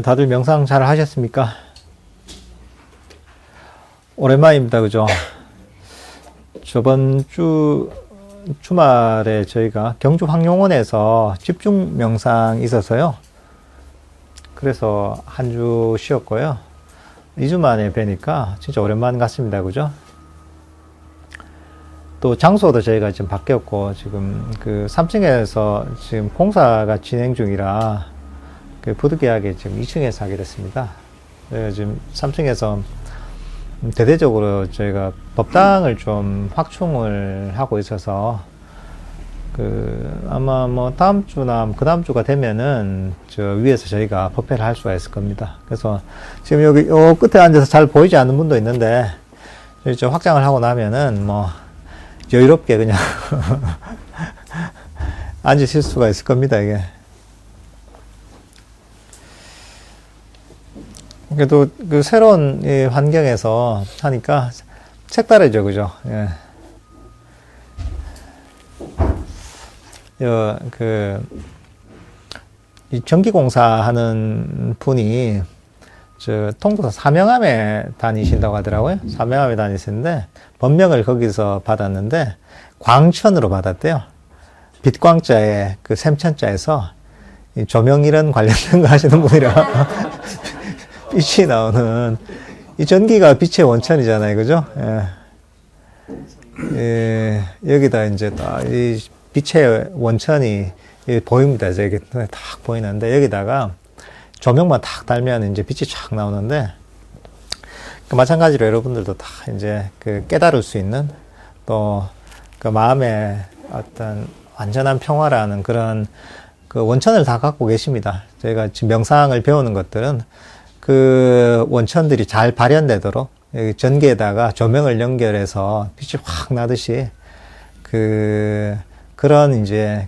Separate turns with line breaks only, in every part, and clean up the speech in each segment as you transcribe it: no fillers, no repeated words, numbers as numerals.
다들 명상 잘 하셨습니까? 오랜만입니다. 그죠? 저번 주말에 저희가 경주 황룡원에서 집중 명상 있어서요. 그래서 한 주 쉬었고요. 2주 만에 뵈니까 진짜 오랜만 같습니다. 그죠? 또 장소도 저희가 지금 바뀌었고, 지금 그 3층에서 지금 공사가 진행 중이라 그 부득이하게 지금 2층에서 하게 됐습니다. 저희가 지금 3층에서 대대적으로 저희가 법당을 좀 확충을 하고 있어서 아마 뭐 다음 주나 그 다음 주가 되면은 저 위에서 저희가 법회를 할 수가 있을 겁니다. 그래서 지금 여기 요 끝에 앉아서 잘 보이지 않는 분도 있는데 저희 좀 확장을 하고 나면은 뭐 여유롭게 그냥 앉으실 수가 있을 겁니다. 이게 그래도 그 새로운 이 환경에서 하니까 색다르죠, 그죠? 예. 이 전기공사 하는 분이 저 통도사 사명함에 다니신다고 하더라고요. 사명함에 다니시는데 법명을 거기서 받았는데 광천으로 받았대요. 빛광자에 그 샘천자에서 이 조명 이런 관련된 거 하시는 분이라 빛이 나오는 이 전기가 빛의 원천이잖아요, 그죠? 예, 여기다 이제 딱 이 빛의 원천이 보입니다. 이제 딱 보이는데 여기다가 조명만 딱 달면 이제 빛이 쫙 나오는데 마찬가지로 여러분들도 다 이제 그 깨달을 수 있는 또 그 마음의 어떤 완전한 평화라는 그런 그 원천을 다 갖고 계십니다. 저희가 지금 명상을 배우는 것들은 그 원천들이 잘 발현되도록 전기에다가 조명을 연결해서 빛이 확 나듯이 그런 이제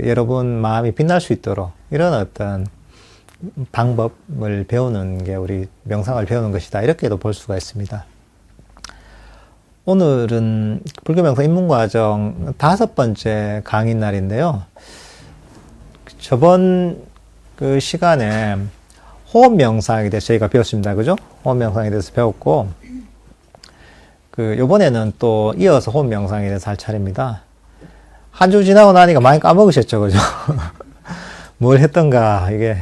여러분 마음이 빛날 수 있도록 이런 어떤 방법을 배우는 게 우리 명상을 배우는 것이다. 이렇게도 볼 수가 있습니다. 오늘은 불교 명상 입문과정 5번째 강의 날인데요. 저번 그 시간에 호흡 명상에 대해서 저희가 배웠습니다. 그죠? 호흡 명상에 대해서 배웠고, 요번에는 또 이어서 호흡 명상에 대해서 할 차례입니다. 한 주 지나고 나니까 많이 까먹으셨죠? 그죠? 뭘 했던가, 이게,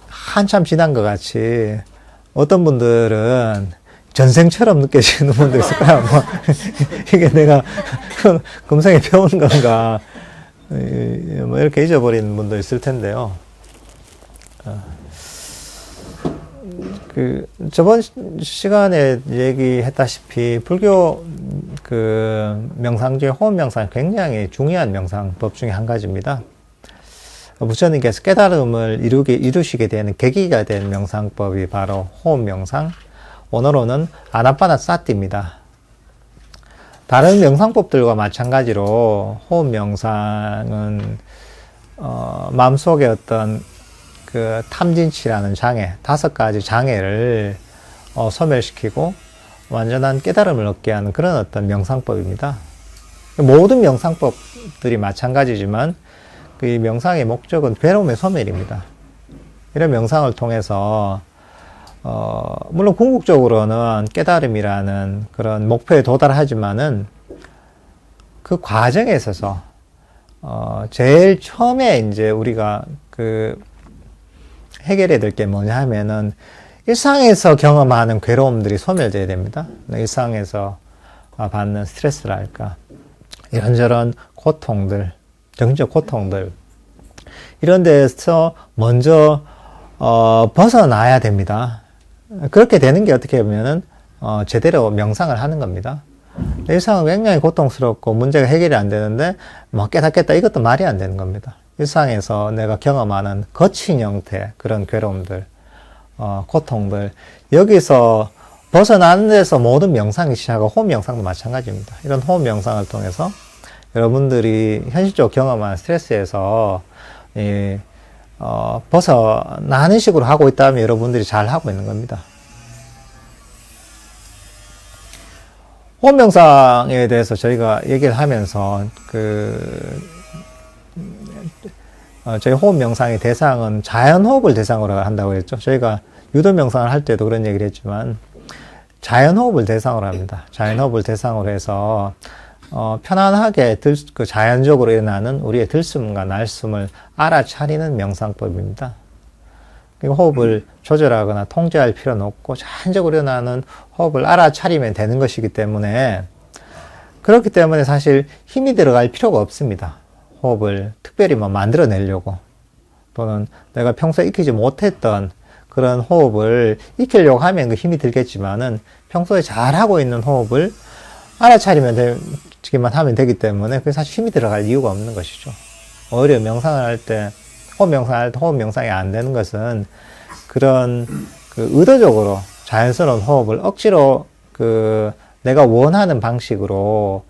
한참 지난 것 같이, 어떤 분들은 전생처럼 느껴지는 분도 있을 거야. 뭐, 이게 내가 금생에 배운 건가, 뭐, 이렇게 잊어버리는 분도 있을 텐데요. 저번 시간에 얘기했다시피, 불교 명상 중에 호흡 명상 굉장히 중요한 명상법 중에 한 가지입니다. 부처님께서 깨달음을 이루시게 되는 계기가 된 명상법이 바로 호흡 명상, 원어로는 아나파나사티입니다. 다른 명상법들과 마찬가지로 호흡 명상은 마음속에 어떤 그 탐진치라는 장애, 5가지 장애를 소멸시키고 완전한 깨달음을 얻게 하는 그런 어떤 명상법입니다. 모든 명상법들이 마찬가지지만 그 명상의 목적은 괴로움의 소멸입니다. 이런 명상을 통해서 물론 궁극적으로는 깨달음이라는 그런 목표에 도달하지만은 그 과정에 있어서 제일 처음에 이제 우리가 해결해야 될 게 뭐냐 하면은 일상에서 경험하는 괴로움들이 소멸돼야 됩니다. 일상에서 받는 스트레스랄까 이런저런 고통들, 정신적 고통들 이런 데서 먼저 벗어나야 됩니다. 그렇게 되는 게 어떻게 보면은 제대로 명상을 하는 겁니다. 일상은 굉장히 고통스럽고 문제가 해결이 안 되는데 뭐 깨닫겠다 이것도 말이 안 되는 겁니다. 일상에서 내가 경험하는 거친 형태 그런 괴로움들, 고통들 여기서 벗어나는 데서 모든 명상이 시작하고 호흡 명상도 마찬가지입니다. 이런 호흡 명상을 통해서 여러분들이 현실적으로 경험한 스트레스에서 벗어나는 식으로 하고 있다면 여러분들이 잘 하고 있는 겁니다. 호흡 명상에 대해서 저희가 얘기를 하면서 저희 호흡 명상의 대상은 자연호흡을 대상으로 한다고 했죠. 저희가 유도 명상을 할 때도 그런 얘기를 했지만, 자연호흡을 대상으로 합니다. 자연호흡을 대상으로 해서, 편안하게 그 자연적으로 일어나는 우리의 들숨과 날숨을 알아차리는 명상법입니다. 호흡을 조절하거나 통제할 필요는 없고, 자연적으로 일어나는 호흡을 알아차리면 되는 것이기 때문에, 그렇기 때문에 사실 힘이 들어갈 필요가 없습니다. 호흡을 특별히 뭐 만들어내려고, 또는 내가 평소에 익히지 못했던 그런 호흡을 익히려고 하면 그 힘이 들겠지만은, 평소에 잘하고 있는 호흡을 알아차리기만 하면 되기 때문에 그게 사실 힘이 들어갈 이유가 없는 것이죠. 오히려 명상을 할 때, 호흡 명상을 할 때 호흡 명상이 안 되는 것은 그런 그 의도적으로 자연스러운 호흡을 억지로 그 내가 원하는 방식으로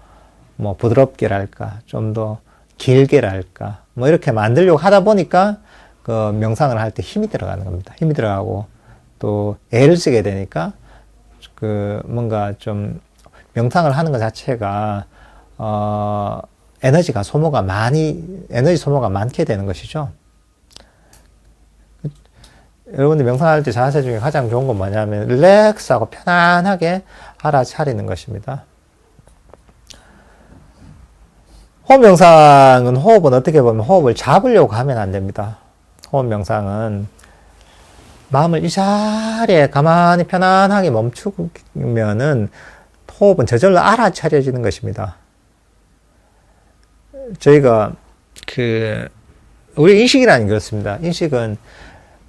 뭐 부드럽게랄까, 좀 더 길게랄까, 뭐 이렇게 만들려고 하다 보니까 그 명상을 할 때 힘이 들어가는 겁니다. 힘이 들어가고 또 애를 쓰게 되니까 그 뭔가 좀 명상을 하는 것 자체가 에너지 소모가 많게 되는 것이죠. 여러분들 명상할 때 자세 중에 가장 좋은 건 뭐냐면 릴렉스하고 편안하게 알아차리는 것입니다. 호흡 명상은 호흡은 어떻게 보면 호흡을 잡으려고 하면 안 됩니다. 호흡 명상은 마음을 이 자리에 가만히 편안하게 멈추면은 호흡은 저절로 알아차려지는 것입니다. 저희가 우리 인식이라는 게 그렇습니다. 인식은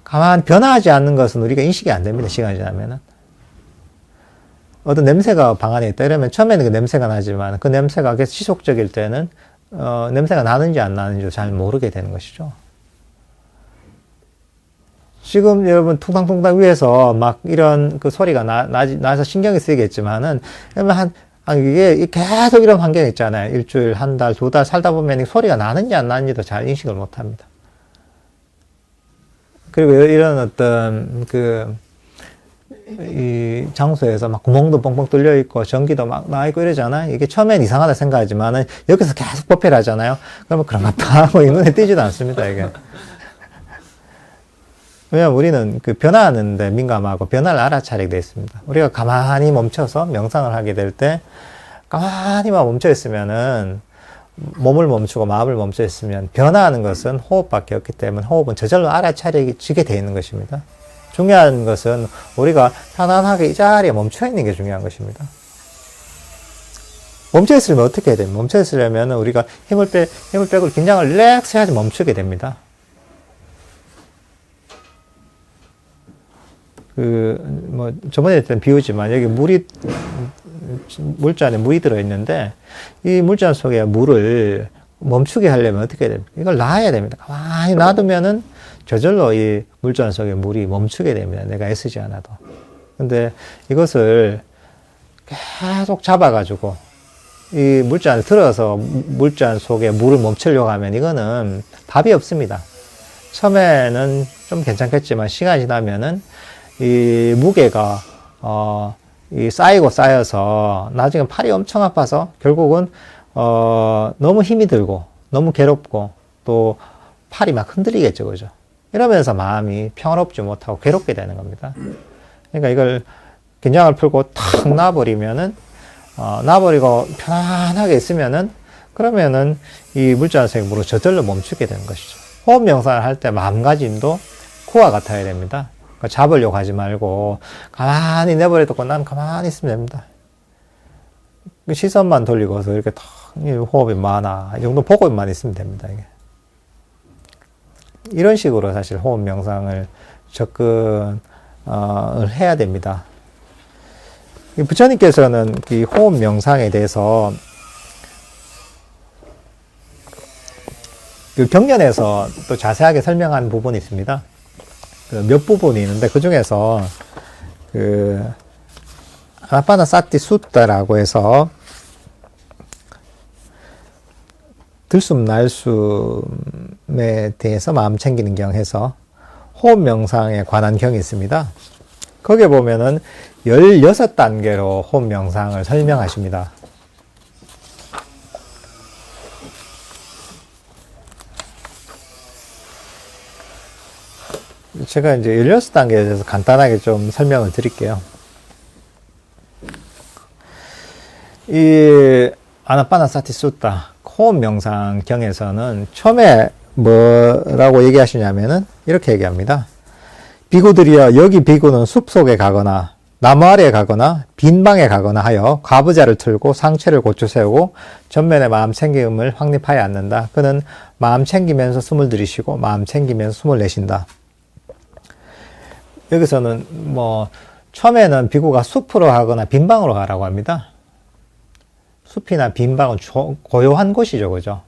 가만히 변화하지 않는 것은 우리가 인식이 안 됩니다. 시간이 지나면은. 어떤 냄새가 방 안에 있다 이러면 처음에는 그 냄새가 나지만 그 냄새가 계속 지속적일 때는 냄새가 나는지 안 나는지도 잘 모르게 되는 것이죠. 지금 여러분 퉁탕퉁탕 위에서 막 이런 그 소리가 나서 신경이 쓰이겠지만은 이게 계속 이런 환경이 있잖아요. 일주일, 한 달, 두 달 살다 보면 이 소리가 나는지 안 나는지도 잘 인식을 못 합니다. 그리고 이런 어떤 이 장소에서 막 구멍도 뻥뻥 뚫려 있고 전기도 막 나 있고 이러잖아요. 이게 처음엔 이상하다 생각하지만은 여기서 계속 버페를 하잖아요. 그러면 그런갑다 하고 눈에 띄지도 않습니다, 이게. 왜냐면 우리는 그 변화하는데 민감하고 변화를 알아차리게 되어 있습니다. 우리가 가만히 멈춰서 명상을 하게 될 때 가만히만 멈춰 있으면은 몸을 멈추고 마음을 멈춰 있으면 변화하는 것은 호흡밖에 없기 때문에 호흡은 저절로 알아차리게 되어 있는 것입니다. 중요한 것은 우리가 편안하게 이 자리에 멈춰 있는 게 중요한 것입니다. 멈춰 있으면 어떻게 해야 됩니까? 멈춰 있으려면 우리가 힘을 빼고 긴장을 릴렉스 해야지 멈추게 됩니다. 저번에 했던 비유지만, 여기 물잔에 물이 들어있는데, 이 물잔 속에 물을 멈추게 하려면 어떻게 해야 됩니까? 이걸 놔야 됩니다. 가만히 놔두면은 저절로 이 물잔 속에 물이 멈추게 됩니다. 내가 애쓰지 않아도. 근데 이것을 계속 잡아가지고, 이 물잔을 들어서 물잔 속에 물을 멈추려고 하면 이거는 답이 없습니다. 처음에는 좀 괜찮겠지만, 시간이 지나면은 이 무게가 이 쌓여서 나중에 팔이 엄청 아파서 결국은 너무 힘이 들고 너무 괴롭고 또 팔이 막 흔들리겠죠, 그죠? 이러면서 마음이 평화롭지 못하고 괴롭게 되는 겁니다. 그러니까 이걸 긴장을 풀고 탁 놔버리면은 놔버리고 편안하게 있으면은 그러면은 이 물잔속의 물을 저절로 멈추게 되는 것이죠. 호흡 명상을 할 때 마음가짐도 그와 같아야 됩니다. 잡으려고 하지 말고 가만히 내버려두고 난 가만히 있으면 됩니다. 시선만 돌리고서 이렇게 탁 호흡이 많아 이 정도 보고만 있으면 됩니다. 이게. 이런 식으로 사실 호흡 명상을 접근을 해야 됩니다. 부처님께서는 이 호흡 명상에 대해서 그 경전에서 또 자세하게 설명한 부분이 있습니다. 몇 부분이 있는데 그 중에서 아나파나사티 수타라고 해서 들숨 날숨에 대해서 마음 챙기는 경 해서 호흡 명상에 관한 경이 있습니다. 거기에 보면은 16단계로 호흡 명상을 설명하십니다. 제가 이제 16단계에 대해서 간단하게 좀 설명을 드릴게요. 이 아나파나사티 수타 호흡 명상경에서는 처음에 뭐라고 얘기하시냐면은 이렇게 얘기합니다. 비구들이여, 여기 비구는 숲속에 가거나 나무 아래에 가거나 빈 방에 가거나 하여 과부자를 틀고 상체를 고쳐 세우고 전면에 마음 챙김을 확립하여 앉는다. 그는 마음 챙기면서 숨을 들이쉬고 마음 챙기면서 숨을 내쉰다. 여기서는 뭐 처음에는 비구가 숲으로 가거나 빈 방으로 가라고 합니다. 숲이나 빈 방은 고요한 곳이죠, 그죠?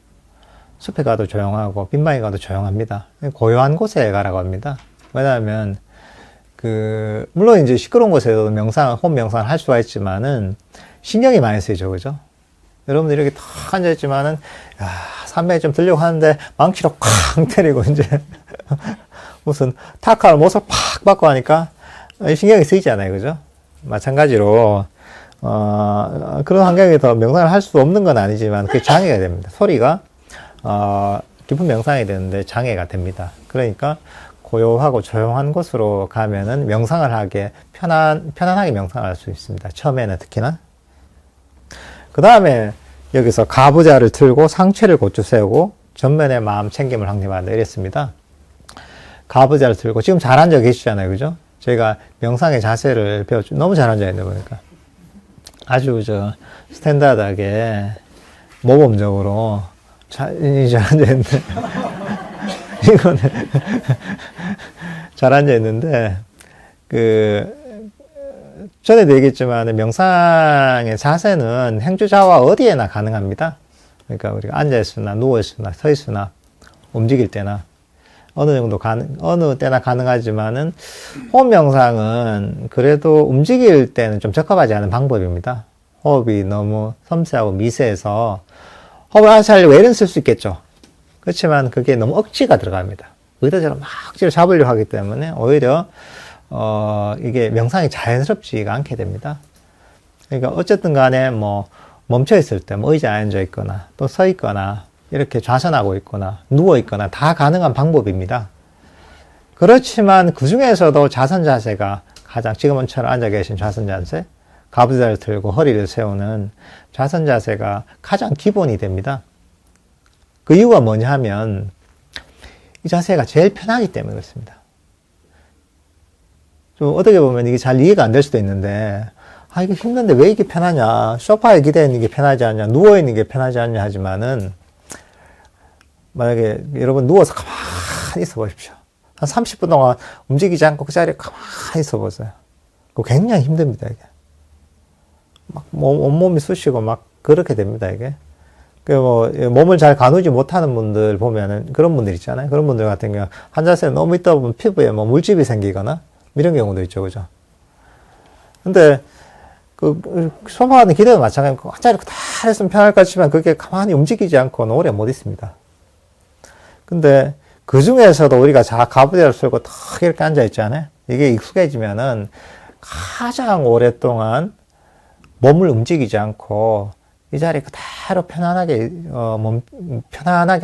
숲에 가도 조용하고 빈 방에 가도 조용합니다. 고요한 곳에 가라고 합니다. 왜냐하면 물론 이제 시끄러운 곳에서도 호흡 명상을 할 수가 있지만은 신경이 많이 쓰이죠, 그죠? 여러분들이 이렇게 탁 앉아있지만은 산맥이 좀 들려고 하는데 망치로 쾅 때리고 이제 무슨 타카를 못을 팍 받고 하니까 신경이 쓰이잖아요, 그죠? 마찬가지로 그런 환경에 더 명상을 할 수 없는 건 아니지만 그게 장애가 됩니다. 소리가 깊은 명상이 되는데 장애가 됩니다. 그러니까 고요하고 조용한 곳으로 가면은 명상을 하게 편안하게 명상을 할 수 있습니다. 처음에는 특히나. 그 다음에 여기서 가부좌를 틀고 상체를 고쳐 세우고 전면에 마음 챙김을 확립한다 이랬습니다. 가부좌를 틀고 지금 잘 앉아 계시잖아요, 그죠? 저희가 명상의 자세를 배웠죠. 너무 잘 앉아 있는 거니까. 아주 스탠다드하게 모범적으로 잘 앉아 있는데 이거는 잘 앉아 있는데 전에도 얘기했지만 명상의 자세는 행주자와 어디에나 가능합니다. 그러니까 우리가 앉아 있으나 누워 있으나 서 있으나 움직일 때나 어느 때나 가능하지만은 호흡 명상은 그래도 움직일 때는 좀 적합하지 않은 방법입니다. 호흡이 너무 섬세하고 미세해서 호흡을 아주 잘 외는 쓸 수 있겠죠. 그렇지만 그게 너무 억지가 들어갑니다. 의도적으로 막 억지로 잡으려고 하기 때문에 오히려 이게 명상이 자연스럽지가 않게 됩니다. 그러니까 어쨌든 간에 뭐 멈춰 있을 때 뭐 의자에 앉아 있거나 또 서 있거나 이렇게 좌선하고 있거나 누워 있거나 다 가능한 방법입니다. 그렇지만 그 중에서도 좌선 자세가 가장 지금처럼 앉아 계신 좌선 자세, 가부좌를 들고 허리를 세우는 좌선 자세가 가장 기본이 됩니다. 그 이유가 뭐냐 하면 이 자세가 제일 편하기 때문에 그렇습니다. 좀 어떻게 보면 이게 잘 이해가 안 될 수도 있는데 이게 힘든데 왜 이게 편하냐, 소파에 기대 있는 게 편하지 않냐, 누워 있는 게 편하지 않냐 하지만은 만약에 여러분 누워서 가만히 있어 보십시오. 한 30분 동안 움직이지 않고 그 자리에 가만히 있어 보세요. 그거 굉장히 힘듭니다, 이게. 막 온몸이 쑤시고 막 그렇게 됩니다, 이게. 몸을 잘 가누지 못하는 분들 보면은 그런 분들 있잖아요. 그런 분들 같은 경우 한 자세에 너무 있다 보면 피부에 뭐 물집이 생기거나 이런 경우도 있죠, 그죠? 근데 소파는 기대도 마찬가지고 한 자리 다 했으면 편할 것 같지만 그게 가만히 움직이지 않고는 오래 못 있습니다. 근데 그 중에서도 우리가 가부좌를 쓰고 탁 이렇게 앉아 있잖아요. 이게 익숙해지면은 가장 오랫동안 몸을 움직이지 않고 이 자리에 그대로 편안하게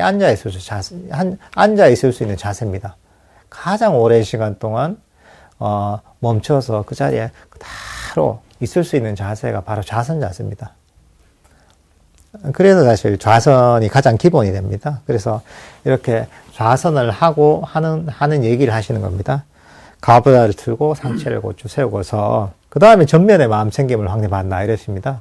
앉아 있을 수 있는 자세입니다. 가장 오랜 시간 동안 멈춰서 그 자리에 그대로 있을 수 있는 자세가 바로 좌선 자세입니다. 그래서 사실 좌선이 가장 기본이 됩니다. 그래서 이렇게 좌선을 하고 하는 얘기를 하시는 겁니다. 가부좌를 틀고 상체를 고쳐 세우고서 그 다음에 전면에 마음 챙김을 확립한다 이랬습니다.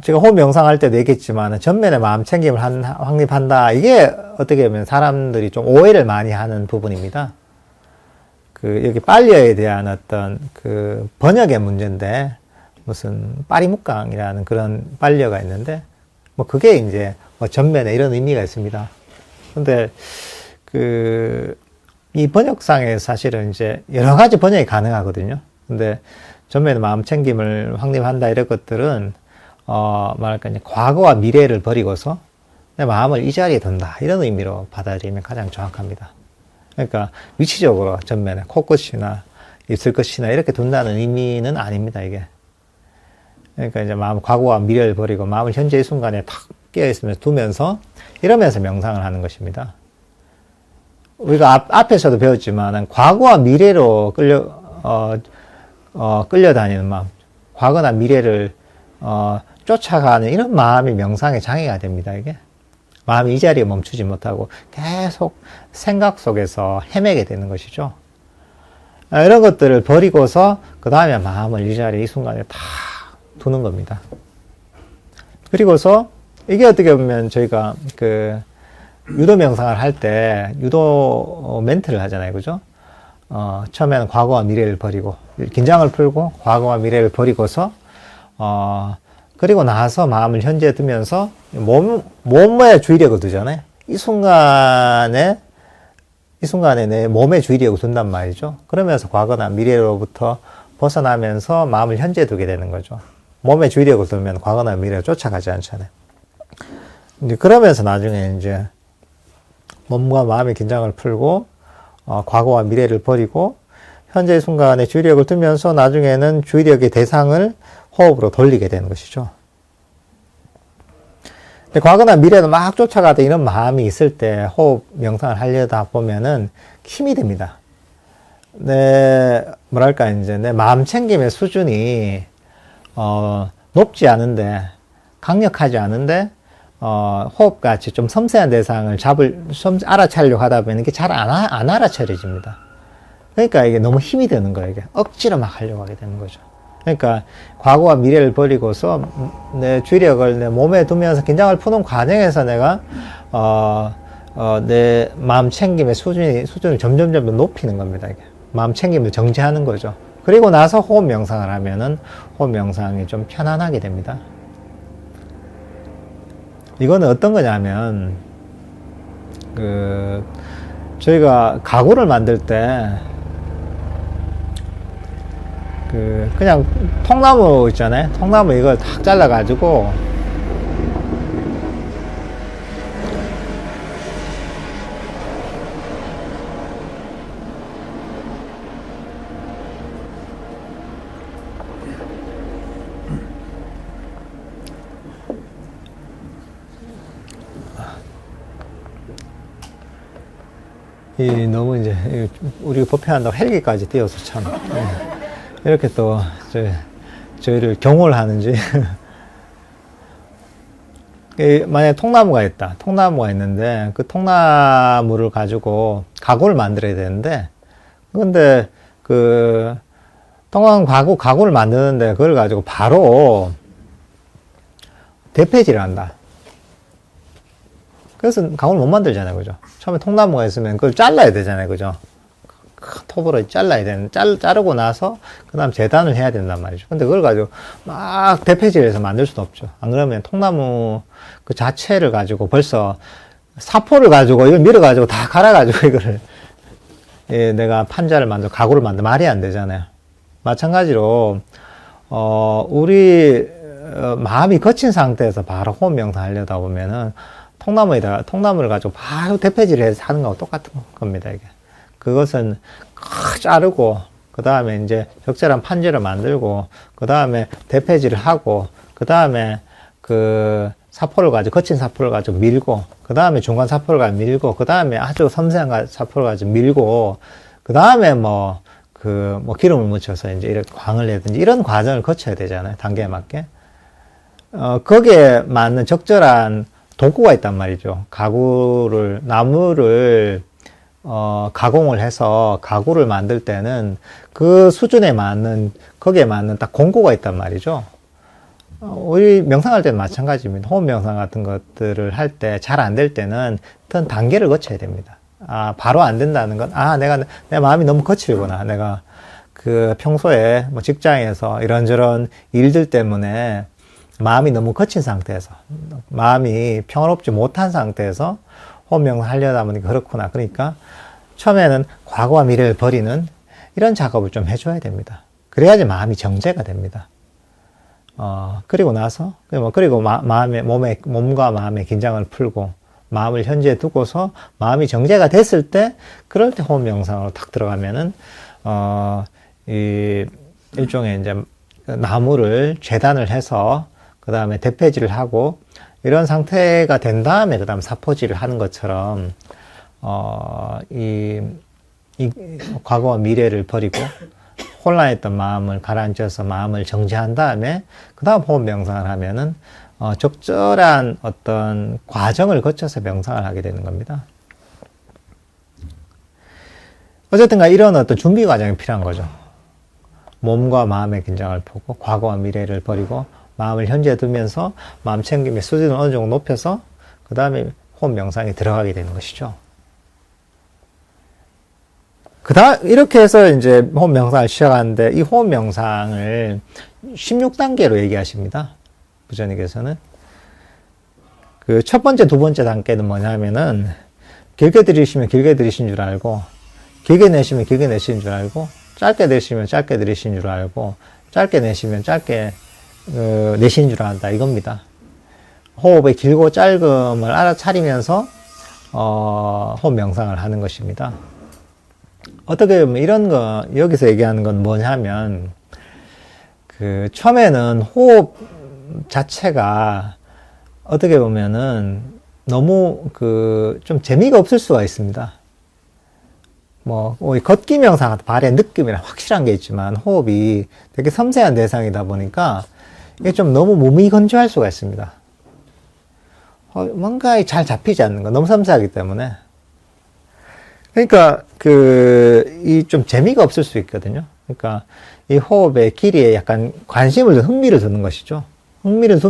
제가 호흡 명상할 때도 얘기했지만 전면에 마음 챙김을 확립한다. 이게 어떻게 보면 사람들이 좀 오해를 많이 하는 부분입니다. 여기 빨려에 대한 어떤 번역의 문제인데 무슨 빠리묵강이라는 그런 빨려가 있는데 뭐 그게 이제 전면에 이런 의미가 있습니다. 근데 이 번역상에 사실은 이제 여러 가지 번역이 가능하거든요. 근데 전면에 마음 챙김을 확립한다 이런 것들은 말할까 이제 과거와 미래를 버리고서 내 마음을 이 자리에 둔다 이런 의미로 받아들이면 가장 정확합니다. 그러니까 위치적으로 전면에 코끝이나 입술끝이나 이렇게 둔다는 의미는 아닙니다, 이게. 그러니까 이제 과거와 미래를 버리고 마음을 현재의 순간에 탁 깨어있으면서 두면서 이러면서 명상을 하는 것입니다. 우리가 앞에서도 배웠지만, 과거와 미래로 끌려다니는 마음, 과거나 미래를, 쫓아가는 이런 마음이 명상의 장애가 됩니다, 이게. 마음이 이 자리에 멈추지 못하고 계속 생각 속에서 헤매게 되는 것이죠. 이런 것들을 버리고서 그 다음에 마음을 이 자리에 이 순간에 다 두는 겁니다. 그리고서 이게 어떻게 보면 저희가 그 유도 명상을 할 때 유도 멘트를 하잖아요. 그죠? 처음에는 과거와 미래를 버리고 긴장을 풀고 과거와 미래를 버리고서 그리고 나서 마음을 현재에 두면서 몸에 주의력을 두잖아요. 이 순간에 내 몸에 주의력을 둔단 말이죠. 그러면서 과거나 미래로부터 벗어나면서 마음을 현재에 두게 되는 거죠. 몸에 주의력을 두면 과거나 미래를 쫓아가지 않잖아요. 이제 그러면서 나중에 이제 몸과 마음의 긴장을 풀고 과거와 미래를 버리고 현재의 순간에 주의력을 두면서 나중에는 주의력의 대상을 호흡으로 돌리게 되는 것이죠. 근데 과거나 미래도 막 쫓아가다 이런 마음이 있을 때 호흡 명상을 하려다 보면은 힘이 듭니다. 뭐랄까, 이제 내 마음 챙김의 수준이, 높지 않은데, 강력하지 않은데, 호흡같이 좀 섬세한 대상을 알아차리려고 하다 보면 이게 잘 안 알아차려집니다. 그러니까 이게 너무 힘이 드는 거예요. 이게 억지로 막 하려고 하게 되는 거죠. 그러니까 과거와 미래를 버리고서 내 주의력을 내 몸에 두면서 긴장을 푸는 과정에서 내가 내 마음 챙김의 수준을 점점 높이는 겁니다. 이게 마음 챙김을 정지하는 거죠. 그리고 나서 호흡 명상을 하면은 호흡 명상이 좀 편안하게 됩니다. 이거는 어떤 거냐면 저희가 가구를 만들 때 그냥 통나무 있잖아요. 통나무 이걸 탁 잘라가지고 너무 이제 우리가 법회한다고 헬기까지 띄워서 참 이렇게 또 저희를 경호를 하는지 만약에 통나무가 있다. 통나무가 있는데 그 통나무를 가지고 가구를 만들어야 되는데 근데 가구를 만드는데 그걸 가지고 바로 대패질을 한다. 그래서 가구를 못 만들잖아요. 그죠? 처음에 통나무가 있으면 그걸 잘라야 되잖아요. 그죠? 큰 톱으로 잘라야 되는, 자르고 나서, 그 다음 재단을 해야 된단 말이죠. 근데 그걸 가지고 막 대패질해서 만들 수는 없죠. 안 그러면 통나무 그 자체를 가지고 벌써 사포를 가지고 이걸 밀어가지고 다 갈아가지고 이거를, 내가 판자를 가구를 만들 말이 안 되잖아요. 마찬가지로, 마음이 거친 상태에서 바로 호흡 명상 하려다 보면은 통나무를 가지고 바로 대패질해서 하는 거하고 똑같은 겁니다, 이게. 그것은 자르고 그 다음에 이제 적절한 판지를 만들고 그 다음에 대패질을 하고 그 다음에 거친 사포를 가지고 밀고 그 다음에 중간 사포를 가지고 밀고 그 다음에 아주 섬세한 사포를 가지고 밀고 그 다음에 기름을 묻혀서 이제 이렇게 광을 내든지 이런 과정을 거쳐야 되잖아요. 단계에 맞게. 거기에 맞는 적절한 도구가 있단 말이죠. 나무를 가공을 해서 가구를 만들 때는 그 수준에 맞는, 거기에 맞는 딱 공구가 있단 말이죠. 우리 명상할 때는 마찬가지입니다. 호흡 명상 같은 것들을 할 때 잘 안 될 때는 어떤 단계를 거쳐야 됩니다. 바로 안 된다는 건, 내 마음이 너무 거칠구나. 내가 평소에 직장에서 이런저런 일들 때문에 마음이 너무 거친 상태에서, 마음이 평화롭지 못한 상태에서 호흡 명상 하려다 보니까 그렇구나. 그러니까 처음에는 과거와 미래를 버리는 이런 작업을 좀 해줘야 됩니다. 그래야지 마음이 정제가 됩니다. 그리고 나서, 몸과 마음의 긴장을 풀고, 마음을 현재에 두고서 마음이 정제가 됐을 때, 그럴 때 호흡 명상으로 탁 들어가면은, 일종의 이제 나무를 재단을 해서, 그 다음에 대패질을 하고, 이런 상태가 된 다음에 그 다음 사포질을 하는 것처럼 이 과거와 미래를 버리고 혼란했던 마음을 가라앉혀서 마음을 정지한 다음에 그 다음 호흡 명상을 하면은 적절한 어떤 과정을 거쳐서 명상을 하게 되는 겁니다. 어쨌든가 이런 어떤 준비 과정이 필요한 거죠. 몸과 마음의 긴장을 푸고 과거와 미래를 버리고 마음을 현재에 두면서 마음 챙김의 수준을 어느 정도 높여서 그 다음에 호흡 명상에 들어가게 되는 것이죠. 이렇게 해서 이제 호흡 명상을 시작하는데 이 호흡 명상을 16단계로 얘기하십니다. 부처님께서는. 그 첫 번째, 두 번째 단계는 뭐냐면은 길게 들이쉬면 길게 들이신 줄 알고 길게 내쉬면 길게 내쉬는 줄 알고 짧게 내쉬면 짧게 들이신 줄 알고 짧게 내쉬면 짧게 내쉬는 줄 안다 이겁니다. 호흡의 길고 짧음을 알아차리면서 호흡 명상을 하는 것입니다. 어떻게 보면 이런 거 여기서 얘기하는 건 뭐냐면 그 처음에는 호흡 자체가 어떻게 보면은 너무 좀 재미가 없을 수가 있습니다. 걷기 명상 같은 발의 느낌이랑 확실한 게 있지만 호흡이 되게 섬세한 대상이다 보니까 이게 좀 너무 몸이 건조할 수가 있습니다. 뭔가 잘 잡히지 않는 거 너무 섬세하기 때문에. 그러니까 이 좀 재미가 없을 수 있거든요. 그러니까 이 호흡의 길이에 약간 흥미를 두는 것이죠. 흥미를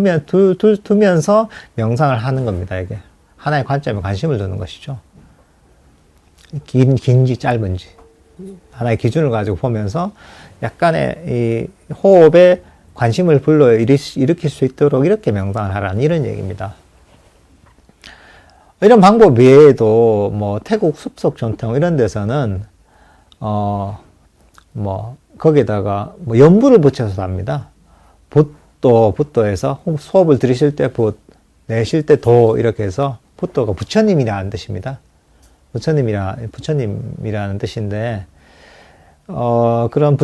두면서 명상을 하는 겁니다. 이게 하나의 관점에 관심을 두는 것이죠. 긴지 짧은지 하나의 기준을 가지고 보면서 약간의 이 호흡에 관심을 일으킬 수 있도록 이렇게 명상을 하라는 이런 얘기입니다. 이런 방법 외에도 태국 숲속 전통 이런 데서는 거기다가 연불을 붙여서 합니다. 붓도에서 호흡을 들이쉴 때 붓, 내쉴 때 도 이렇게 해서 붓도가 부처님이라는 뜻입니다. 부처님이라는 뜻인데 그런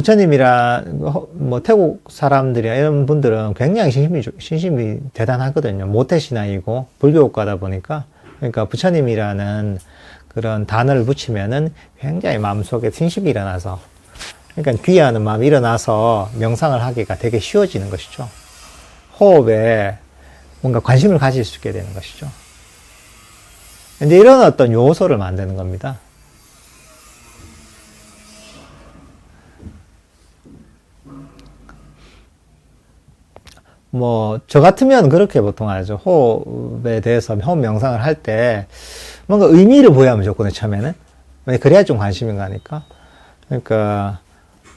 태국 사람들이나 이런 분들은 굉장히 신심이 대단하거든요. 모태신앙이고 불교국가다 보니까 그러니까 부처님이라는 그런 단어를 붙이면은 굉장히 마음속에 신심이 일어나서 그러니까 귀하는 마음이 일어나서 명상을 하기가 되게 쉬워지는 것이죠. 호흡에 뭔가 관심을 가질 수 있게 되는 것이죠. 이제 이런 어떤 요소를 만드는 겁니다. 저 같으면 그렇게 보통 하죠. 호흡에 대해서 호흡 명상을 할 때 뭔가 의미를 부여하면 좋거든요, 처음에는. 그래야 좀 관심이 가니까. 그러니까,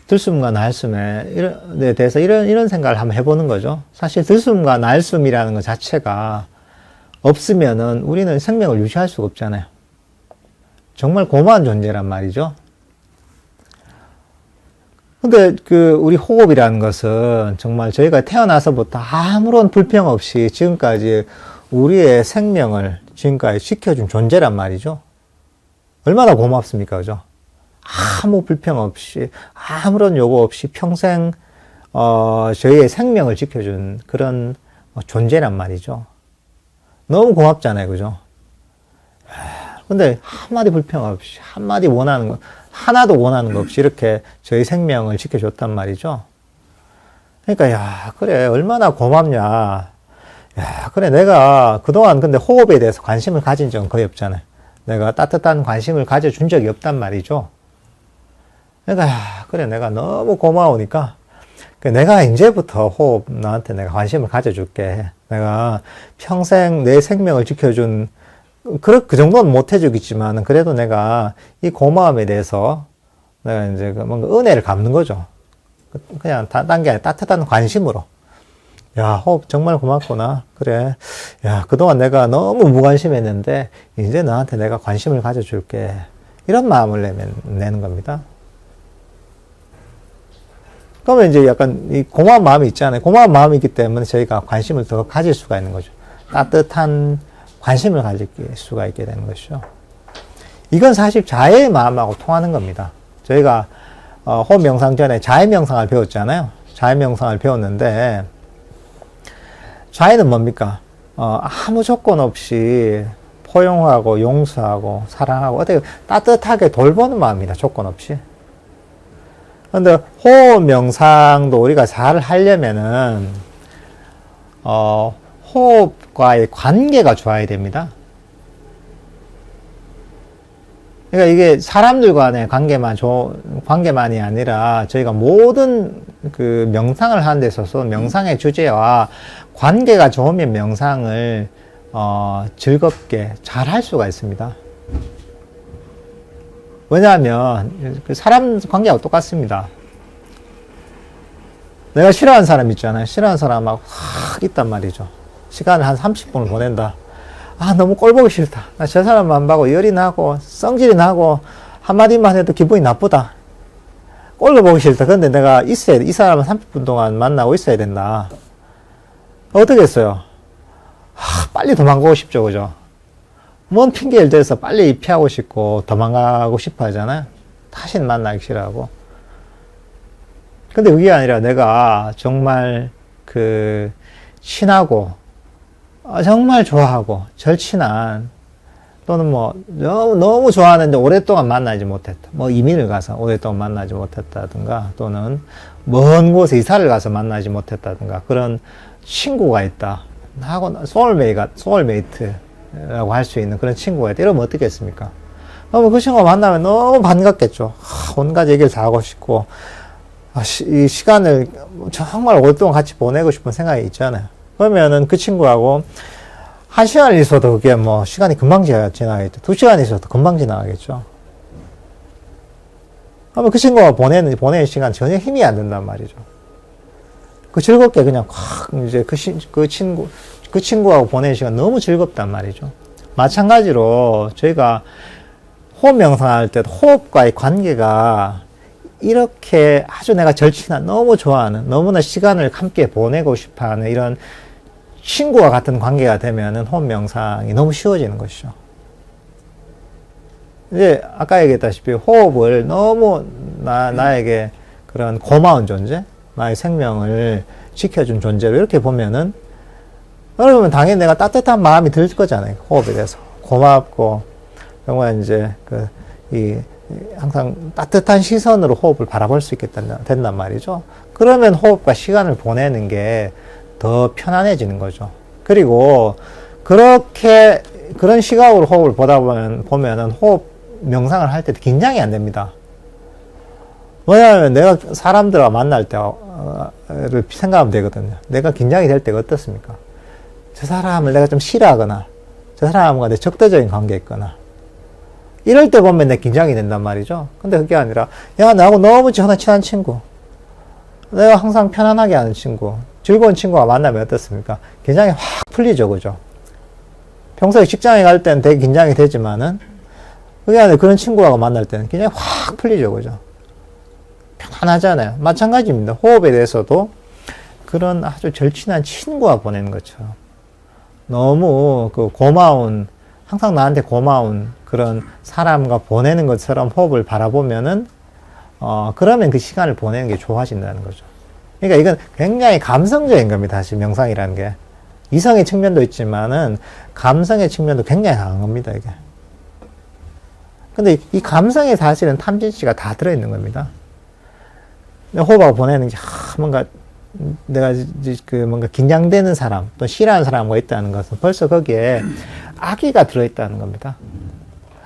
들숨과 날숨에 대해서 이런 생각을 한번 해보는 거죠. 사실 들숨과 날숨이라는 것 자체가 없으면은 우리는 생명을 유지할 수가 없잖아요. 정말 고마운 존재란 말이죠. 근데 우리 호흡이라는 것은 정말 저희가 태어나서부터 아무런 불평 없이 지금까지 우리의 생명을 지금까지 지켜준 존재란 말이죠. 얼마나 고맙습니까, 그죠? 아무 불평 없이, 아무런 요구 없이 평생, 저희의 생명을 지켜준 그런 존재란 말이죠. 너무 고맙잖아요, 그죠? 근데 한마디 불평 없이, 한마디 원하는 거, 하나도 원하는 거 없이 이렇게 저희 생명을 지켜줬단 말이죠. 그러니까, 야, 그래, 얼마나 고맙냐. 야, 그래, 내가 그동안 근데 호흡에 대해서 관심을 가진 적은 거의 없잖아요. 내가 따뜻한 관심을 가져준 적이 없단 말이죠. 그러니까, 야, 그래, 내가 너무 고마우니까, 내가 이제부터 호흡 너한테 내가 관심을 가져줄게. 내가 평생 내 생명을 지켜준 그 정도는 못 해주겠지만, 그래도 내가 이 고마움에 대해서 내가 이제 뭔가 은혜를 갚는 거죠. 그냥 딴 게 아니라 따뜻한 관심으로. 야, 호흡 정말 고맙구나. 그래. 야, 그동안 내가 너무 무관심했는데, 이제 너한테 내가 관심을 가져줄게. 이런 마음을 내는 겁니다. 그러면 이제 약간 이 고마운 마음이 있잖아요. 고마운 마음이 있기 때문에 저희가 관심을 더 가질 수가 있는 거죠. 따뜻한 관심을 가질 수가 있게 되는 것이죠. 이건 사실 자애의 마음하고 통하는 겁니다. 저희가 호흡 명상 전에 자애 명상을 배웠잖아요. 자애 명상을 배웠는데 자애는 뭡니까? 아무 조건 없이 포용하고 용서하고 사랑하고 어떻게 따뜻하게 돌보는 마음이다. 조건 없이. 근데 호흡 명상도 우리가 잘 하려면은 호흡과의 관계가 좋아야 됩니다. 그러니까 이게 사람들 간의 관계만이 아니라 저희가 모든 그 명상을 하는 데 있어서 명상의 주제와 관계가 좋으면 명상을 즐겁게 잘 할 수가 있습니다. 왜냐하면 그 사람 관계하고 똑같습니다. 내가 싫어하는 사람 있잖아요. 싫어하는 사람하고 있단 말이죠. 시간을 한 30분을 보낸다. 아, 너무 꼴 보기 싫다. 나 저 사람만 봐고 열이 나고 성질이 나고 한마디만 해도 기분이 나쁘다. 꼴로 보기 싫다. 근데 내가 있어야 돼. 이 사람은 30분 동안 만나고 있어야 된다. 어떻게 했어요? 빨리 도망가고 싶죠. 그죠? 뭔 핑계를 대서 빨리 피하고 싶고 도망가고 싶어 하잖아요. 다시는 만나기 싫어하고. 근데 그게 아니라 내가 정말 친하고 정말 좋아하고 절친한 또는 뭐 너무 좋아하는데 오랫동안 만나지 못했다. 뭐 이민을 가서 오랫동안 만나지 못했다든가 또는 먼 곳에 이사를 가서 만나지 못했다든가 그런 친구가 있다. 하고 소울메이트라고 할 수 있는 그런 친구가 있다. 이러면 어떻겠습니까? 그러면 그 친구가 만나면 너무 반갑겠죠. 온갖 얘기를 다 하고 싶고 이 시간을 정말 오랫동안 같이 보내고 싶은 생각이 있잖아요. 그러면은 그 친구하고 1시간 있어도 그게 뭐 시간이 금방 지나가겠죠. 2시간 있어도 금방 지나가겠죠. 그러면 그 친구가 보내는 시간 전혀 힘이 안 든단 말이죠. 그 즐겁게 그냥 확 이제 그 친구하고 보내는 시간 너무 즐겁단 말이죠. 마찬가지로 저희가 호흡 명상할 때도 호흡과의 관계가 이렇게 아주 내가 절친한, 너무 좋아하는, 너무나 시간을 함께 보내고 싶어 하는 이런 친구와 같은 관계가 되면은 호흡 명상이 너무 쉬워지는 것이죠. 이제 아까 얘기했다시피 호흡을 너무 나에게 그런 고마운 존재, 나의 생명을 지켜준 존재로 이렇게 보면은 그러면 당연히 내가 따뜻한 마음이 들 거잖아요. 호흡에 대해서. 고맙고, 정말 이제 항상 따뜻한 시선으로 호흡을 바라볼 수 있게 된단 말이죠. 그러면 호흡과 시간을 보내는 게 더 편안해지는 거죠. 그리고 그런 시각으로 호흡을 보다 보면은 호흡 명상을 할 때도 긴장이 안 됩니다. 왜냐하면 내가 사람들과 만날 때를 생각하면 되거든요. 내가 긴장이 될 때가 어떻습니까? 저 사람을 내가 좀 싫어하거나, 저 사람과 내 적대적인 관계에 있거나, 이럴 때 보면 내 긴장이 된단 말이죠. 근데 그게 아니라, 야, 나하고 너무 친한 친구, 내가 항상 편안하게 하는 친구, 즐거운 친구가 만나면 어떻습니까? 긴장이 확 풀리죠, 그죠? 평소에 직장에 갈 때는 되게 긴장이 되지만은, 그게 아니라 그런 친구하고 만날 때는 긴장이 확 풀리죠, 그죠? 편안하잖아요. 마찬가지입니다. 호흡에 대해서도 그런 아주 절친한 친구와 보내는 것처럼 너무 항상 나한테 고마운 그런 사람과 보내는 것처럼 호흡을 바라보면은, 그러면 그 시간을 보내는 게 좋아진다는 거죠. 그러니까 이건 굉장히 감성적인 겁니다. 사실 명상이라는 게. 이성의 측면도 있지만은, 감성의 측면도 굉장히 강한 겁니다, 이게. 근데 이 감성에 사실은 탐진치가 다 들어있는 겁니다. 호흡하고 보내는 게, 뭔가, 내가 뭔가 긴장되는 사람, 또 싫어하는 사람과 있다는 것은 벌써 거기에 악의가 들어있다는 겁니다.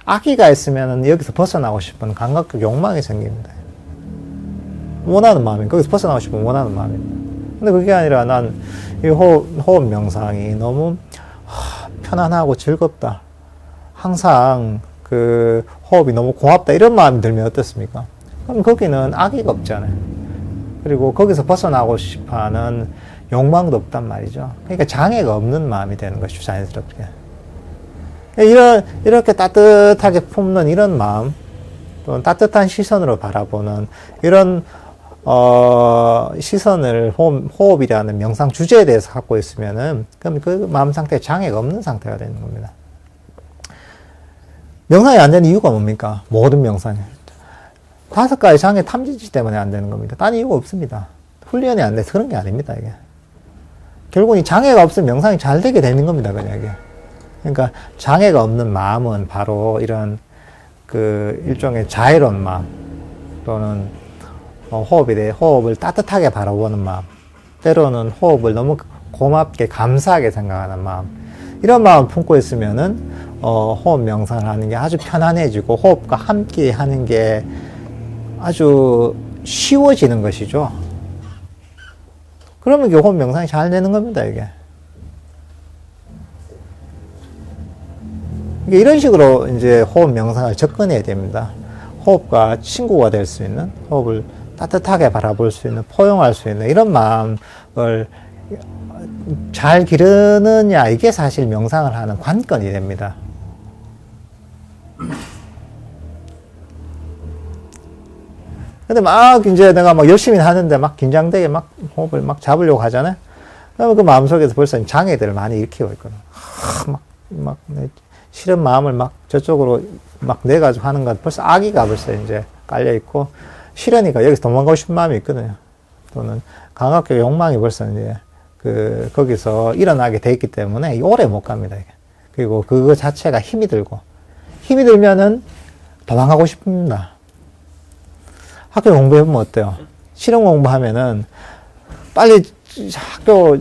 악의가 있으면 여기서 벗어나고 싶은 감각적 욕망이 생깁니다. 원하는 마음이, 거기서 벗어나고 싶은 원하는 마음입니다. 근데 그게 아니라 난 이 호흡 명상이 너무 편안하고 즐겁다. 항상 호흡이 너무 고맙다. 이런 마음이 들면 어떻습니까? 그럼 거기는 악의가 없잖아요. 그리고 거기서 벗어나고 싶어 하는 욕망도 없단 말이죠. 그러니까 장애가 없는 마음이 되는 것이죠, 자연스럽게. 이렇게 따뜻하게 품는 이런 마음, 또는 따뜻한 시선으로 바라보는 이런, 시선을 호흡이라는 명상 주제에 대해서 갖고 있으면은, 그럼 그 마음 상태에 장애가 없는 상태가 되는 겁니다. 명상이 안 되는 이유가 뭡니까? 모든 명상이. 5가지 장애 탐진치 때문에 안 되는 겁니다. 딴 이유가 없습니다. 훈련이 안 돼서 그런 게 아닙니다, 이게. 결국은 이 장애가 없으면 명상이 잘 되게 되는 겁니다, 그냥 이게. 그러니까 장애가 없는 마음은 바로 이런 그 일종의 자애로운 마음 또는 호흡에 대해 호흡을 따뜻하게 바라보는 마음, 때로는 호흡을 너무 고맙게 감사하게 생각하는 마음, 이런 마음 품고 있으면은 호흡 명상을 하는 게 아주 편안해지고 호흡과 함께 하는 게 아주 쉬워지는 것이죠. 그러면 이게 호흡 명상이 잘 되는 겁니다, 이게. 이런 식으로 이제 호흡 명상을 접근해야 됩니다. 호흡과 친구가 될 수 있는, 호흡을 따뜻하게 바라볼 수 있는, 포용할 수 있는 이런 마음을 잘 기르느냐, 이게 사실 명상을 하는 관건이 됩니다. 근데 막 이제 내가 막 열심히 하는데 막 긴장되게 막 호흡을 막 잡으려고 하잖아요. 그러면 그 마음속에서 벌써 장애들을 많이 일으키고 있거든. 막 싫은 마음을 막 저쪽으로 막 내가지고 하는 건 벌써 악의가 벌써 이제 깔려 있고, 싫으니까 여기서 도망가고 싶은 마음이 있거든요. 또는 강압적 욕망이 벌써 이제 거기서 일어나게 돼 있기 때문에 오래 못 갑니다, 이게. 그리고 그거 자체가 힘이 들면은 도망가고 싶습니다. 학교 공부해보면 어때요? 실험 공부하면은 빨리 학교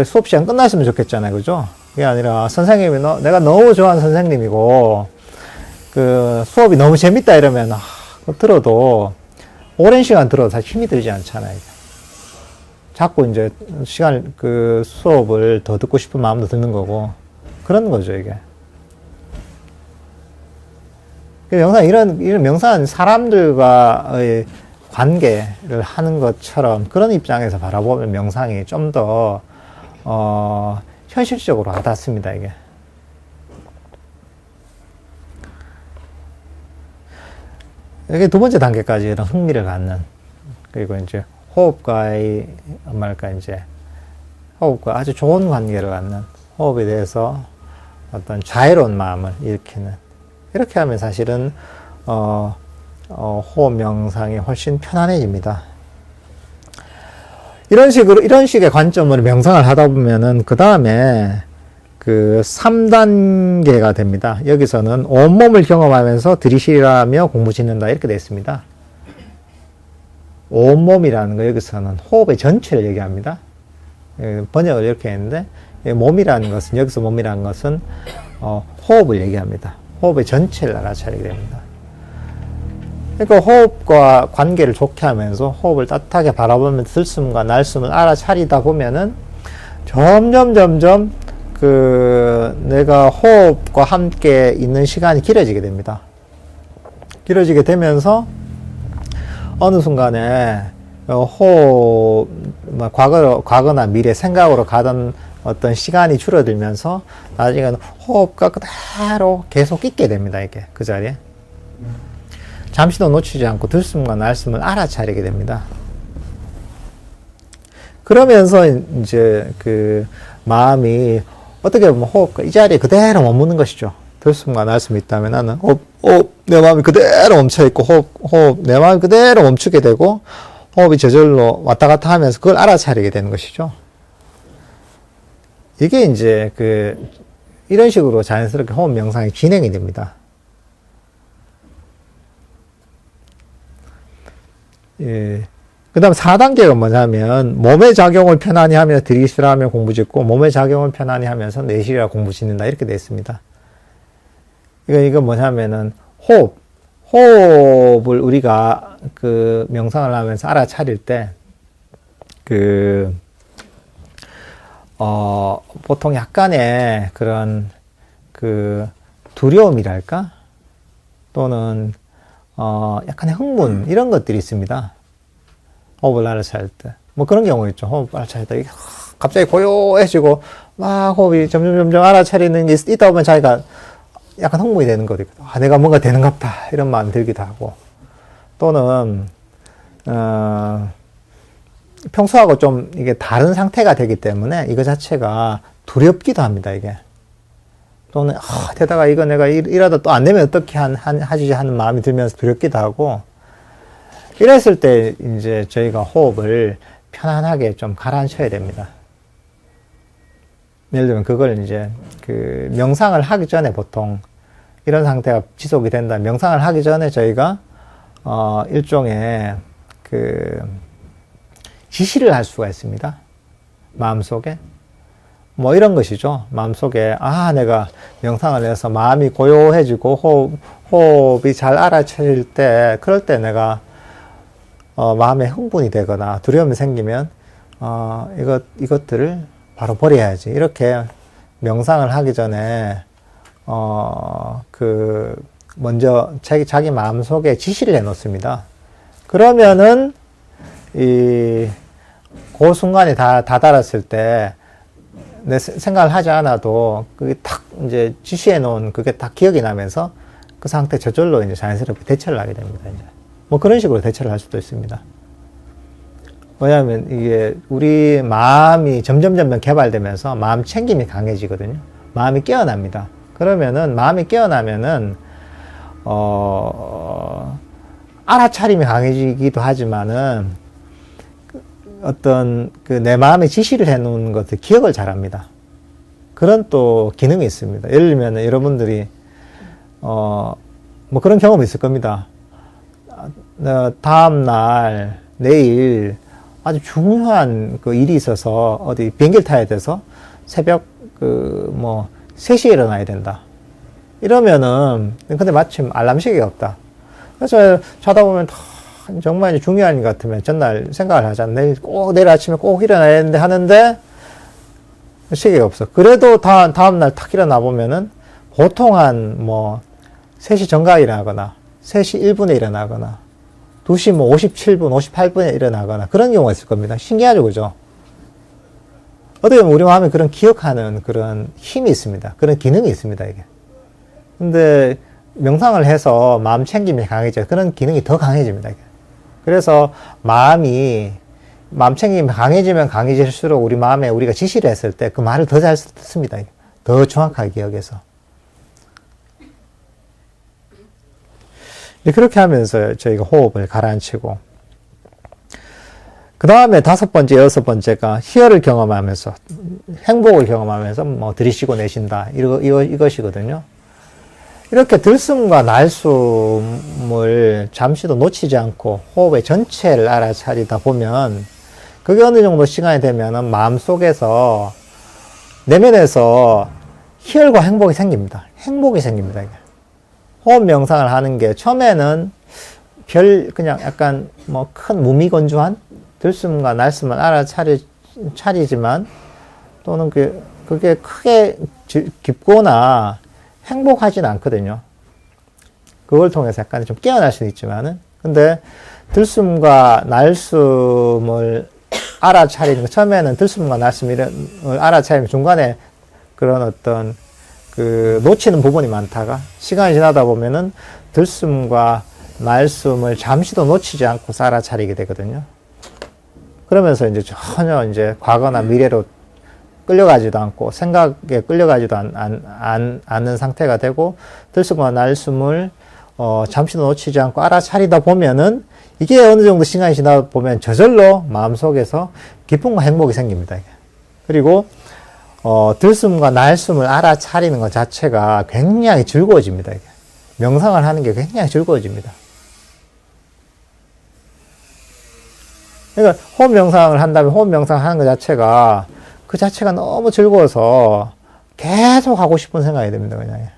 수업 시간 끝났으면 좋겠잖아요, 그죠? 그게 아니라 선생님이 내가 너무 좋아하는 선생님이고 그 수업이 너무 재밌다 이러면 들어도 오랜 시간 들어도 사실 힘이 들지 않잖아요. 자꾸 이제 수업을 더 듣고 싶은 마음도 드는 거고 그런 거죠, 이게. 이런 명상은 사람들과의 관계를 하는 것처럼 그런 입장에서 바라보면 명상이 좀 더, 현실적으로 와닿습니다, 이게. 이게 두 번째 단계까지 이런 흥미를 갖는, 그리고 이제 호흡과의, 호흡과 아주 좋은 관계를 갖는, 호흡에 대해서 어떤 자애로운 마음을 일으키는, 이렇게 하면 사실은 호흡 명상이 훨씬 편안해집니다. 이런 식의 관점으로 명상을 하다 보면은 그 다음에 그 3단계가 됩니다. 여기서는 온몸을 경험하면서 들이쉬라며 공부 짓는다, 이렇게 되어 있습니다. 온몸이라는 거, 여기서는 호흡의 전체를 얘기합니다. 번역을 이렇게 했는데, 몸이라는 것은, 여기서 몸이라는 것은 호흡을 얘기합니다. 호흡의 전체를 알아차리게 됩니다. 그러니까 호흡과 관계를 좋게 하면서 호흡을 따뜻하게 바라보면서 들숨과 날숨을 알아차리다 보면은 점점 내가 호흡과 함께 있는 시간이 길어지게 됩니다. 길어지게 되면서 어느 순간에 과거나 미래 생각으로 가던 어떤 시간이 줄어들면서 나중에는 호흡과 그대로 계속 있게 됩니다, 이게. 그 자리에. 잠시도 놓치지 않고 들숨과 날숨을 알아차리게 됩니다. 그러면서 이제 그 마음이 어떻게 보면 호흡과 이 자리에 그대로 머무는 것이죠. 들숨과 날숨이 있다면 나는 내 마음이 그대로 멈춰있고 내 마음이 그대로 멈추게 되고 호흡이 저절로 왔다 갔다 하면서 그걸 알아차리게 되는 것이죠. 이게 이제 이런 식으로 자연스럽게 호흡 명상이 진행이 됩니다. 예. 그 다음 4단계가 뭐냐면, 몸의 작용을 편안히 하며 들이쉬라 하며 공부 짓고, 몸의 작용을 편안히 하면서 내쉬라 공부 짓는다, 이렇게 되어 있습니다. 이건 뭐냐면은, 호흡을 우리가 명상을 하면서 알아차릴 때, 보통 약간의 그런 두려움이랄까? 또는 약간의 흥분, 이런 것들이 있습니다. 호흡을 알아차릴 때. 뭐 그런 경우 있죠. 호흡 알아차릴 때 갑자기 고요해지고 막 호흡이 점점 알아차리는 게 있다 보면 자기가 약간 흥분이 되는 것도 있고, 내가 뭔가 되는갑다, 이런 마음이 들기도 하고, 또는 평소하고 좀 이게 다른 상태가 되기 때문에 이거 자체가 두렵기도 합니다, 이게. 또는 게다가 이거 내가 이러다 또 안 되면 어떻게 하지 하는 마음이 들면서 두렵기도 하고, 이랬을 때 이제 저희가 호흡을 편안하게 좀 가라앉혀야 됩니다. 예를 들면 그걸 이제 그 명상을 하기 전에 보통 이런 상태가 지속이 된다. 명상을 하기 전에 저희가 일종의 그 지시를 할 수가 있습니다. 마음속에. 뭐 이런 것이죠. 마음속에 내가 명상을 해서 마음이 고요해지고 호흡이 잘 알아차릴 때, 그럴 때 내가 마음에 흥분이 되거나 두려움이 생기면 이것들을 바로 버려야지. 이렇게 명상을 하기 전에 먼저 자기 마음속에 지시를 해 놓습니다. 그러면은 그 순간에 다 달았을 때 내 생각을 하지 않아도 그게 탁 이제 지시해 놓은 그게 딱 기억이 나면서 그 상태 저절로 이제 자연스럽게 대처를 하게 됩니다. 이제 뭐 그런 식으로 대처를 할 수도 있습니다. 왜냐하면 이게 우리 마음이 점점 개발되면서 마음 챙김이 강해지거든요. 마음이 깨어납니다. 그러면은 마음이 깨어나면은 알아차림이 강해지기도 하지만은 어떤 내 마음에 지시를 해 놓은 것들 기억을 잘합니다. 그런 또 기능이 있습니다. 예를 들면 여러분들이 뭐 그런 경험이 있을 겁니다. 다음 날 내일 아주 중요한 그 일이 있어서 어디 비행기를 타야 돼서 새벽 3시에 일어나야 된다. 이러면은 근데 마침 알람 시계가 없다. 그래서 자다 보면 정말 이제 중요한 일 같으면 전날 생각을 하잖아. 내일 아침에 꼭 일어나야 되는데 하는데 시계가 없어. 그래도 다음날 탁 일어나 보면은 보통 한 3시 정각에 일어나거나 3시 1분에 일어나거나 2시 57분, 58분에 일어나거나 그런 경우가 있을 겁니다. 신기하죠, 그죠? 어떻게 보면 우리 마음에 그런 기억하는 그런 힘이 있습니다. 그런 기능이 있습니다, 이게. 근데 명상을 해서 마음 챙김이 강해져. 그런 기능이 더 강해집니다, 이게. 그래서 마음 챙김이 강해지면 강해질수록 우리 마음에 우리가 지시를 했을 때 그 말을 더 잘 듣습니다. 더 정확하게 기억해서. 그렇게 하면서 저희가 호흡을 가라앉히고, 그 다음에 5번째, 6번째가 희열을 경험하면서, 행복을 경험하면서 들이쉬고 내쉰다. 이것이거든요. 이렇게 들숨과 날숨을 잠시도 놓치지 않고 호흡의 전체를 알아차리다 보면 그게 어느 정도 시간이 되면은 마음속에서 내면에서 희열과 행복이 생깁니다. 행복이 생깁니다. 이게. 호흡 명상을 하는 게 처음에는 그냥 약간 큰 무미건조한 들숨과 날숨을 알아차리지만 또는 그게 크게 깊거나 행복하진 않거든요. 그걸 통해서 약간 좀 깨어날 수는 있지만은. 근데 들숨과 날숨을 알아차리는 거, 처음에는 들숨과 날숨을 알아차리면 중간에 그런 어떤 놓치는 부분이 많다가 시간이 지나다 보면은 들숨과 날숨을 잠시도 놓치지 않고 알아차리게 되거든요. 그러면서 이제 전혀 이제 과거나 미래로 끌려가지도 않고 생각에 끌려가지도 않는 상태가 되고 들숨과 날숨을 잠시도 놓치지 않고 알아차리다 보면은 이게 어느 정도 시간이 지나다 보면 저절로 마음속에서 기쁨과 행복이 생깁니다. 그리고 들숨과 날숨을 알아차리는 것 자체가 굉장히 즐거워집니다. 이게. 명상을 하는 게 굉장히 즐거워집니다. 그러니까 호흡 명상을 한다면 호흡 명상을 하는 것 자체가 그 자체가 너무 즐거워서 계속 하고 싶은 생각이 듭니다, 그냥.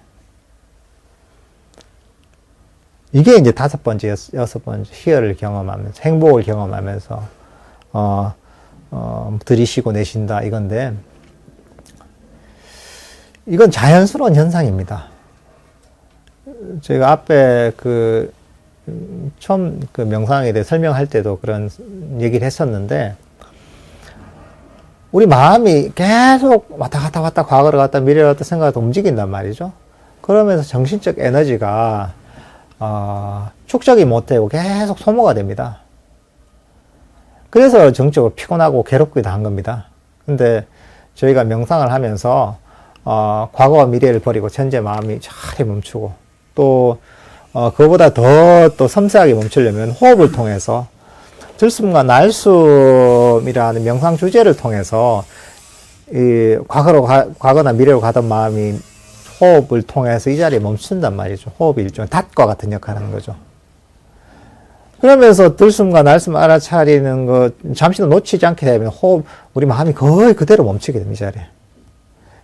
이게 이제 5번째, 6번째, 희열을 경험하면서, 행복을 경험하면서, 들이쉬고 내쉰다, 이건데, 이건 자연스러운 현상입니다. 제가 앞에 처음 명상에 대해 설명할 때도 그런 얘기를 했었는데, 우리 마음이 계속 왔다 갔다 과거로 갔다 미래로 갔다 생각하다 움직인단 말이죠. 그러면서 정신적 에너지가 축적이 못되고 계속 소모가 됩니다. 그래서 정적으로 피곤하고 괴롭기도 한 겁니다. 근데 저희가 명상을 하면서 과거와 미래를 버리고 현재 마음이 차라리 멈추고 또 그거보다 더 섬세하게 멈추려면 호흡을 통해서 들숨과 날숨이라는 명상 주제를 통해서 과거나 미래로 가던 마음이 호흡을 통해서 이 자리에 멈춘단 말이죠. 호흡이 일종의 닷과 같은 역할을 하는 거죠. 그러면서 들숨과 날숨 알아차리는 거 잠시도 놓치지 않게 되면 우리 마음이 거의 그대로 멈추게 됩니다. 이 자리에.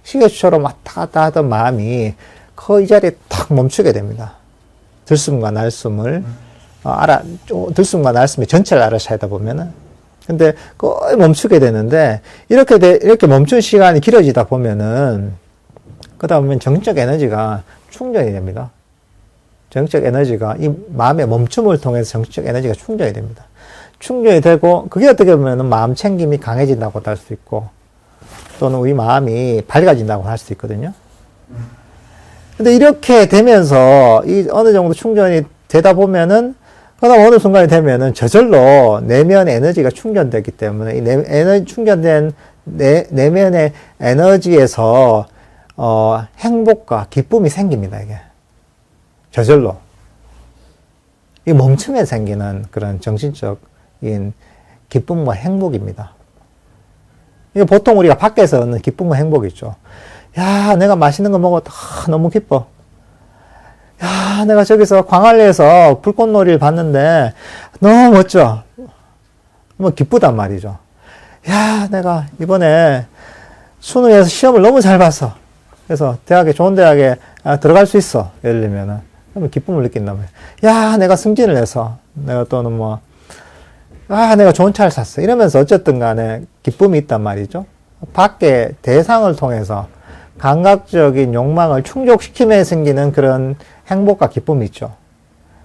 시계처럼 왔다 갔다 하던 마음이 거의 이 자리에 탁 멈추게 됩니다. 들숨과 날숨을 들숨과 날숨의 전체를 알아차리다 보면은. 근데 거의 멈추게 되는데 이렇게 멈춘 시간이 길어지다 보면은 그러다 보면 정적 에너지가 충전이 됩니다. 정적 에너지가 이 마음의 멈춤을 통해서 정적 에너지가 충전이 됩니다. 충전이 되고 그게 어떻게 보면 마음 챙김이 강해진다고 할 수 있고 또는 우리 마음이 밝아진다고 할 수 있거든요. 근데 이렇게 되면서 어느 정도 충전이 되다 보면은 그다음 어느 순간이 되면은 저절로 내면 에너지가 충전되기 때문에 이 충전된 내면의 에너지에서 행복과 기쁨이 생깁니다, 이게. 저절로. 이 멈춤에 생기는 그런 정신적인 기쁨과 행복입니다. 이게 보통 우리가 밖에서 얻는 기쁨과 행복이죠. 야, 내가 맛있는 거 먹었다. 너무 기뻐. 야, 내가 저기서 광안리에서 불꽃놀이를 봤는데 너무 멋져. 뭐 기쁘단 말이죠. 야, 내가 이번에 수능에서 시험을 너무 잘 봤어. 그래서 좋은 대학에 들어갈 수 있어. 예를 들면은. 그러면 기쁨을 느낀단 말이야. 야, 내가 승진을 해서, 또는 내가 좋은 차를 샀어. 이러면서 어쨌든 간에 기쁨이 있단 말이죠. 밖에 대상을 통해서 감각적인 욕망을 충족시키며 생기는 그런 행복과 기쁨이 있죠.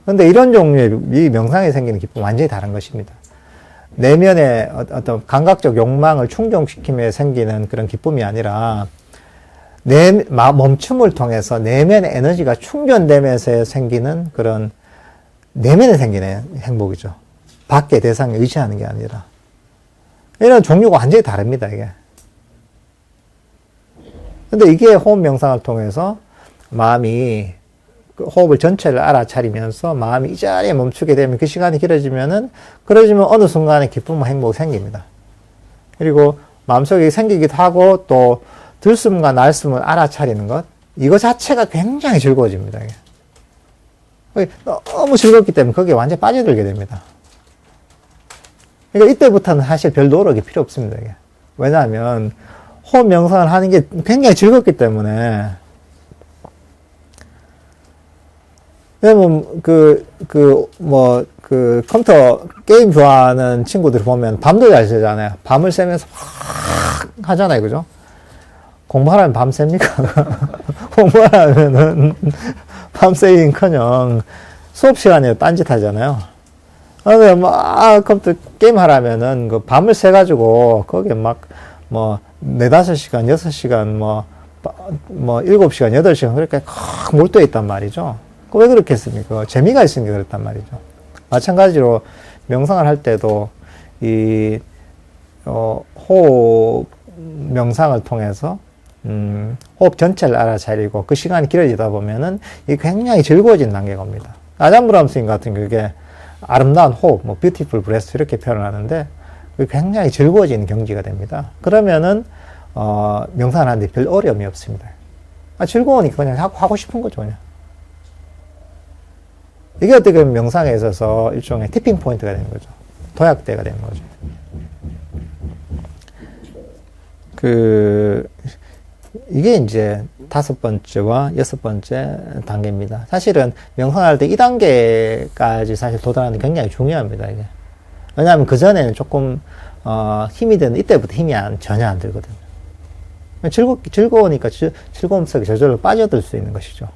그런데 이런 종류의 이 명상에 생기는 기쁨은 완전히 다른 것입니다. 내면의 어떤 감각적 욕망을 충족시키며 생기는 그런 기쁨이 아니라 멈춤을 통해서 내면의 에너지가 충전되면서 생기는 그런 내면에 생기는 행복이죠. 밖의 대상에 의지하는 게 아니라. 이런 종류가 완전히 다릅니다, 이게. 근데 이게 호흡 명상을 통해서 마음이 호흡을 전체를 알아차리면서 마음이 이 자리에 멈추게 되면 그 시간이 그러지면 어느 순간에 기쁨과 행복이 생깁니다. 그리고 마음속에 생기기도 하고 또 들숨과 날숨을 알아차리는 것, 이거 자체가 굉장히 즐거워집니다. 이게. 너무 즐겁기 때문에 거기에 완전히 빠져들게 됩니다. 그러니까 이때부터는 사실 별 노력이 필요 없습니다. 이게. 왜냐하면 호흡 명상을 하는 게 굉장히 즐겁기 때문에. 왜냐면 컴퓨터 게임 좋아하는 친구들 보면 밤도 잘 새잖아요. 밤을 새면서 막 하잖아요. 그죠? 공부하려면 밤 셉니까? 공부하려면은 밤 새긴커녕 수업 시간에 딴짓 하잖아요. 근데 컴퓨터 게임 하려면은 그 밤을 새가지고 거기에 막 4-5시간, 6시간, 7시간, 8시간 그렇게 몰두해 있단 말이죠. 왜 그렇게 했습니까? 재미가 있으니까 그랬단 말이죠. 마찬가지로 명상을 할 때도 호흡 명상을 통해서 호흡 전체를 알아차리고 그 시간이 길어지다 보면은 이게 굉장히 즐거워지는 단계가 옵니다. 아잠브람 스님 같은 그게 아름다운 호흡, beautiful breath 이렇게 표현을 하는데 그게 굉장히 즐거워지는 경지가 됩니다. 그러면은 명상을 하는데 별 어려움이 없습니다. 즐거우니까 그냥 하고 싶은 거죠, 그냥. 이게 어떻게 보면 명상에 있어서 일종의 티핑 포인트가 되는 거죠. 도약대가 되는 거죠. 이게 이제 5번째와 6번째 단계입니다. 사실은 명상할 때 2단계까지 사실 도달하는 게 굉장히 중요합니다, 이게. 왜냐하면 그전에는 조금, 힘이 드는, 이때부터 힘이 전혀 안 들거든요. 즐거우니까 즐거움 속에 저절로 빠져들 수 있는 것이죠.